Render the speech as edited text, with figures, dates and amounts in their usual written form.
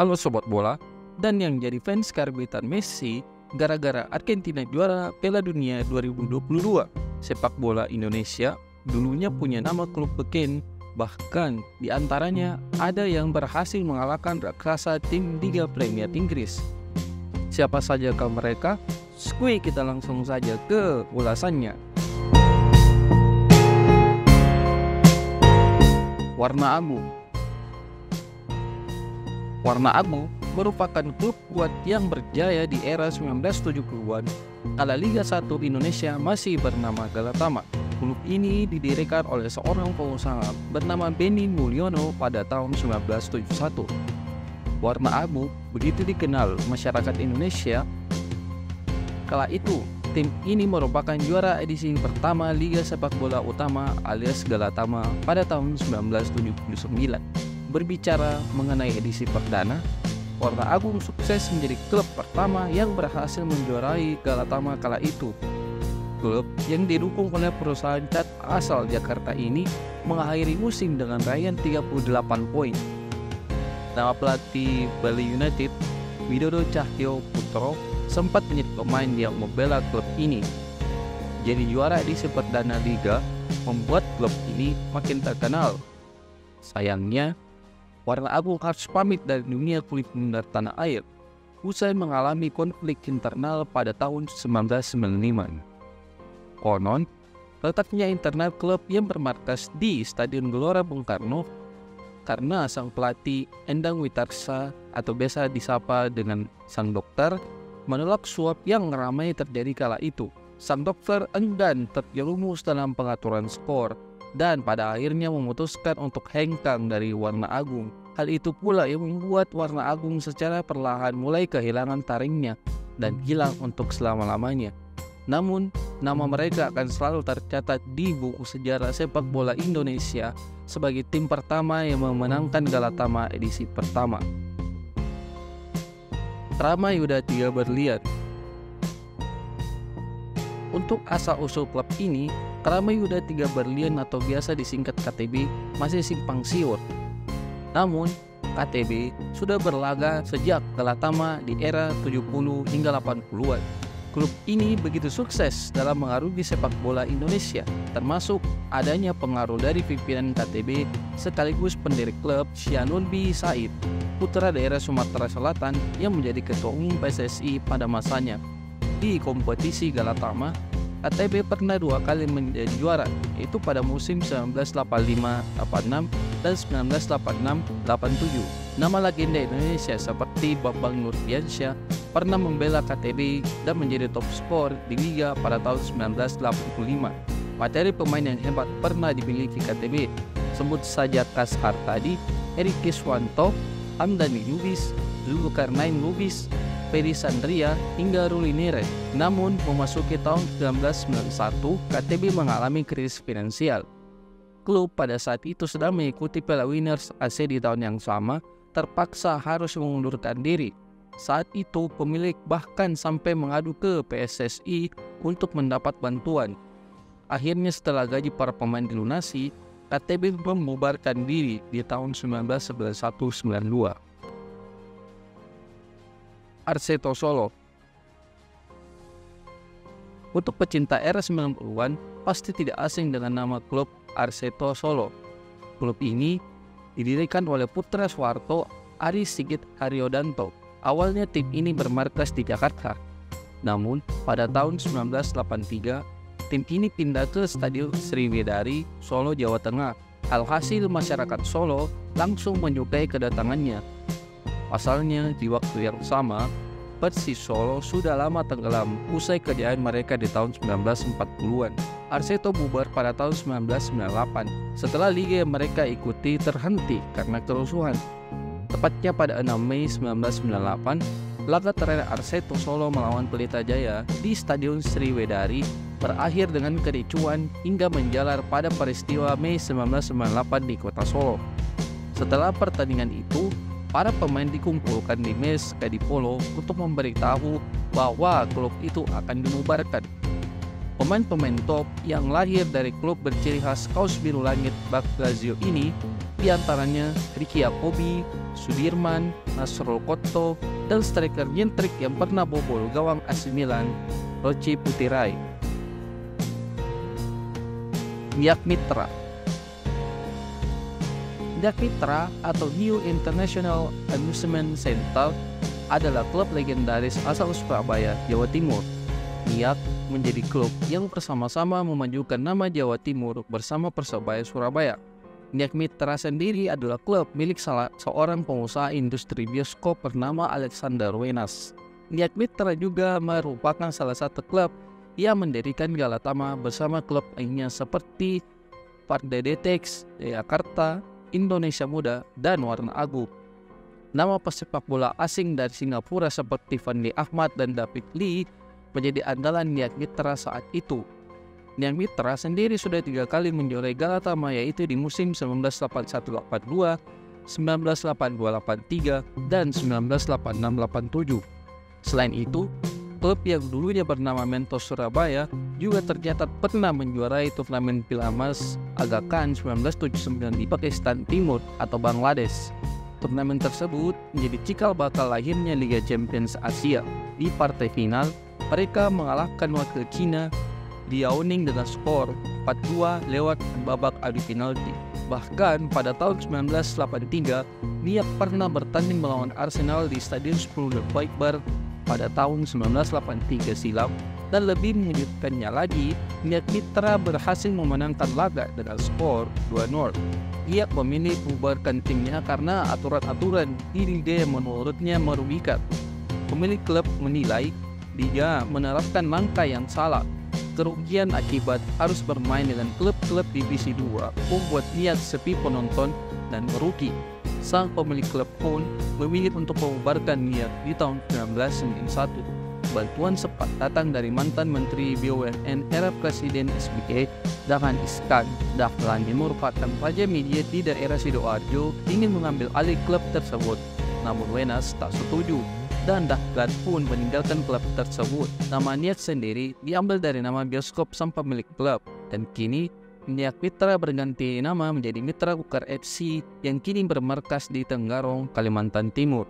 Halo Sobat Bola, dan yang jadi fans karbitran Messi gara-gara Argentina juara Piala Dunia 2022. Sepak bola Indonesia dulunya punya nama klub beken, bahkan diantaranya ada yang berhasil mengalahkan raksasa tim Liga Premier Inggris. Siapa sajakah mereka? Kita langsung saja ke ulasannya. Warna Abu. Warna Abu merupakan klub kuat yang berjaya di era 1970-an kala Liga 1 Indonesia masih bernama Galatama. Klub ini didirikan oleh seorang pengusaha bernama Benny Mulyono pada tahun 1971. Warna Abu begitu dikenal masyarakat Indonesia kala itu. Tim ini merupakan juara edisi pertama Liga Sepak Bola Utama alias Galatama pada tahun 1979. Berbicara mengenai edisi perdana, Warna Abu sukses menjadi klub pertama yang berhasil menjuarai Galatama kala itu. Klub yang didukung oleh perusahaan cat asal Jakarta ini mengakhiri musim dengan raihan 38 poin. Nama pelatih Bali United, Widodo Cahyo Putro, sempat menjadi pemain yang membela klub ini. Jadi juara edisi perdana Liga membuat klub ini makin terkenal. Sayangnya, Warna Abu harus pamit dari dunia kulit bundar tanah air usai mengalami konflik internal pada tahun 1995. Konon, letaknya internal klub yang bermarkas di Stadion Gelora Bung Karno karena sang pelatih Endang Witarsa atau biasa disapa dengan sang dokter menolak suap yang ramai terjadi kala itu. Sang dokter enggan terjerumus dalam pengaturan skor dan pada akhirnya memutuskan untuk hengkang dari Warna Agung. Hal itu pula yang membuat Warna Agung secara perlahan mulai kehilangan taringnya dan hilang untuk selama-lamanya. Namun, nama mereka akan selalu tercatat di buku sejarah sepak bola Indonesia sebagai tim pertama yang memenangkan Galatama edisi pertama. Krama Yuda 3 Berlian. Untuk asal-usul klub ini, Krama Yuda 3 Berlian atau biasa disingkat KTB masih simpang siur. Namun, KTB sudah berlaga sejak Galatama di era 70 hingga 80-an. Klub ini begitu sukses dalam mengarungi sepak bola Indonesia, termasuk adanya pengaruh dari pimpinan KTB sekaligus pendiri klub Syahnunbi Said, putra daerah Sumatera Selatan yang menjadi ketua umum PSSI pada masanya. Di kompetisi Galatama, KTB pernah 2 kali menjadi juara, yaitu pada musim 1985-86 dan 1986-87. Nama legenda Indonesia seperti Bambang Nurdiansyah pernah membela KTB dan menjadi top skor di Liga pada tahun 1985. Materi pemain yang hebat pernah dimiliki KTB, sebut saja Kas Hartadi, Erik Kiswanto, Hamdani Lubis, Zulkarnain Lubis, Peri Sandria, hingga Ruli Nere. Namun, memasuki tahun 1991, KTB mengalami krisis finansial. Klub pada saat itu sedang mengikuti Piala Winners AC di tahun yang sama, terpaksa harus mengundurkan diri. Saat itu, pemilik bahkan sampai mengadu ke PSSI untuk mendapat bantuan. Akhirnya setelah gaji para pemain dilunasi, KTB membubarkan diri di tahun 1991-92. Arseto Solo. Untuk pecinta era 90-an pasti tidak asing dengan nama klub Arseto Solo. Klub ini didirikan oleh putra Soeharto, Ari Sigit Haryodanto. Awalnya tim ini bermarkas di Jakarta. Namun pada tahun 1983 tim ini pindah ke Stadion Sriwedari, Solo, Jawa Tengah. Alhasil masyarakat Solo langsung menyukai kedatangannya. Pasalnya di waktu yang sama, Persis Solo sudah lama tenggelam usai kejayaan mereka di tahun 1940-an. Arseto bubar pada tahun 1998 setelah liga yang mereka ikuti terhenti karena kerusuhan. Tepatnya pada 6 Mei 1998, laga terakhir Arseto Solo melawan Pelita Jaya di Stadion Sriwedari berakhir dengan kericuan hingga menjalar pada peristiwa Mei 1998 di kota Solo. Setelah pertandingan itu, para pemain dikumpulkan di Mes Kadipolo untuk memberitahu bahwa klub itu akan dibubarkan. Pemain-pemain top yang lahir dari klub berciri khas kaos biru langit bak Lazio ini Di antaranya Ricky Apobi, Sudirman, Nasrul Kotto, dan striker nyentrik yang pernah bobol gawang AC Milan, Roci Putirai. Niak Mitra. Niak Mitra atau New International Amusement Center adalah klub legendaris asal Surabaya, Jawa Timur. Niak menjadi klub yang bersama-sama memajukan nama Jawa Timur bersama Persebaya Surabaya. Niak Mitra sendiri adalah klub milik seorang pengusaha industri bioskop bernama Alexander Wenas. Niak Mitra juga merupakan salah satu klub yang mendirikan Galatama bersama klub lainnya seperti Parda Detex, Jakarta, Indonesia Muda, dan Warna Abu. Nama pesepak bola asing dari Singapura seperti Fandi Ahmad dan David Lee menjadi andalan Niak Mitra saat itu. Niak Mitra sendiri sudah 3 kali menjuarai Galatama, yaitu di musim 1981-82, 1982-83, dan 1986-87. Selain itu, klub yang dulunya bernama Mentos Surabaya juga tercatat pernah menjuarai turnamen Piala Mas Aga Khan 1979 di Pakistan Timur atau Bangladesh. Turnamen tersebut menjadi cikal bakal lahirnya Liga Champions Asia. Di partai final, mereka mengalahkan wakil Cina Liaoning dengan skor 4-2 lewat babak adu penalti. Bahkan pada tahun 1983, Niak pernah bertanding melawan Arsenal di Stadion 10 Akbar pada tahun 1983 silam, dan lebih mengejutkannya lagi, Niak Mitra berhasil memenangkan laga dengan skor 2-0. Niak memilih membubarkan timnya karena aturan-aturan di liga yang menurutnya merugikan. Pemilik klub menilai dia menerapkan langkah yang salah. Kerugian akibat harus bermain dengan klub-klub divisi 2 membuat Niak sepi penonton dan merugi. Sang pemilik klub pun memilih untuk membubarkan Niak di tahun 1991. Bantuan sempat datang dari mantan Menteri BUMN era Presiden SBY, Dahlan Iskan. Dahlan yang merupakan raja media di daerah Sidoarjo ingin mengambil alih klub tersebut, namun Wenas tak setuju, dan Dahlan pun meninggalkan klub tersebut. Nama Niak sendiri diambil dari nama bioskop sang pemilik klub, dan kini Niak Mitra berganti nama menjadi Mitra Kukar FC yang kini bermarkas di Tenggarong, Kalimantan Timur.